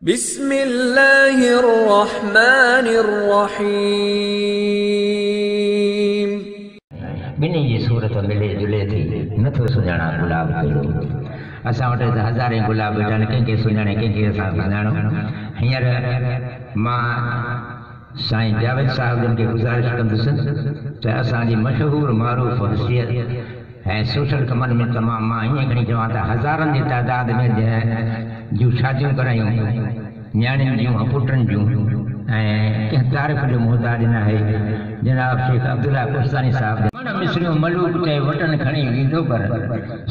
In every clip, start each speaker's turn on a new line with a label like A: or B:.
A: बिस्मिल्लाहिर्रहमानिर्रहीम।
B: बिन्हीं जी सूरत मिले जुले थी नथो सुञाणा गुलाब कहिड़ो। असां वटि त हज़ारे गुलाब वेठा कंहिंखे सुञाणे कंहिंखे असां सुञाणो। हींअर मां साईं जावेद साहिब जन खे गुज़ारिश कंदुसि त असांजी मशहूर मारूफ़ हसियत ऐं सोशल कमनि में तमामु मां ईअं खणी चवां त हज़ारनि जी तादाद में जूं शादियूं करायूं न्याणियुनि जूं पुटनि जूं ऐं कंहिं तारीफ़ जो मुहताज न आहे। जनाब शेख अब्दुल्ला कुश्तानी साहब मिसरियूं मलूक चए वटन खणी वींदो कर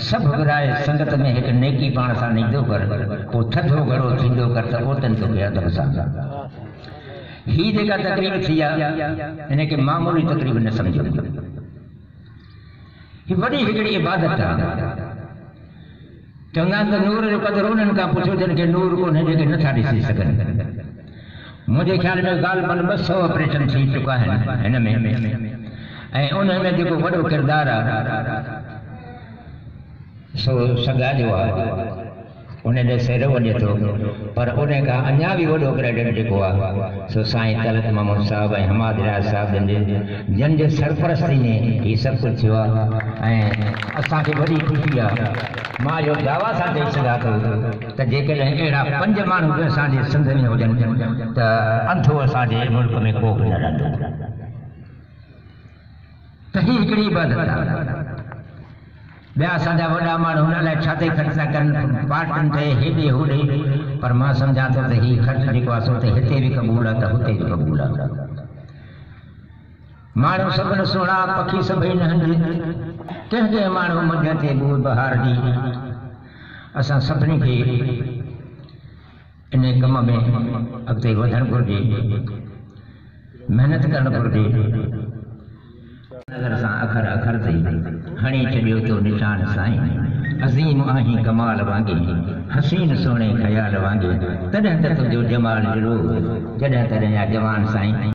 B: सभु विराए संगत में हिकु नेकी पाण सां नींदो कर पोइ थधो घड़ो थींदो कर त ओतनि तोखे अदब सां। ही जेका तकरीब थी आहे हिनखे मामूली तकरीब न सम्झो। ही वॾी हिकिड़ी इबादत आहे। चवंदा आहिनि त नूर जो क़दुरु उन्हनि खां पुछो जिन खे नूर कोन्हे जेके नथा ॾिसी सघनि। मुंहिंजे ख़्याल में ग़ालिबन 200 ऑपरेशन थी चुका आहिनि हिन में ऐं उन में जेको वॾो किरदारु आहे सो सॻा जो आहे उन ॾे सिर वञे थो पर उन खां अञा बि वॾो क्रेडिट जेको आहे सो साईं तलत महमूद साहब ऐं हमाद रियाज़ साहब जन जे सरपरस्ती में हीउ सभु कुझु थियो आहे। ऐं असांखे वॾी ख़ुशी आहे। मां इहो दावा सां चई सघां थो त जेकॾहिं अहिड़ा 5 माण्हू बि असांजे सिंध में हुजनि त अंधो असांजे मुल्क में को बि न रहंदो। त हीअ हिकिड़ी इबादत आहे। ॿिया असांजा वॾा माण्हू हुन लाइ छा ते ख़र्च था कनि पार्टियुनि ते हेॾे होॾे पर मां सम्झां थो त हीउ ख़र्च जेको आहे सो त हिते बि क़बूल आहे त हुते बि क़बूल आहे। माण्हू सभिनि सुहिणा पखी सभई नंढी कंहिं माण्हू मध्य ते बूर बहार जी। असां सभिनी खे इन कम में अॻिते वधणु घुरिजे महिनत करणु घुरिजे। नज़र सां अखर अखर ते हणी छॾियो तो निशान साईं अज़ीम आहीं कमाल वांगे हसीन सोणे ख़याल वांगे तॾहिं त तुंहिंजो जमाल जुलूं जॾहिं तॾहिं या जवान साईं।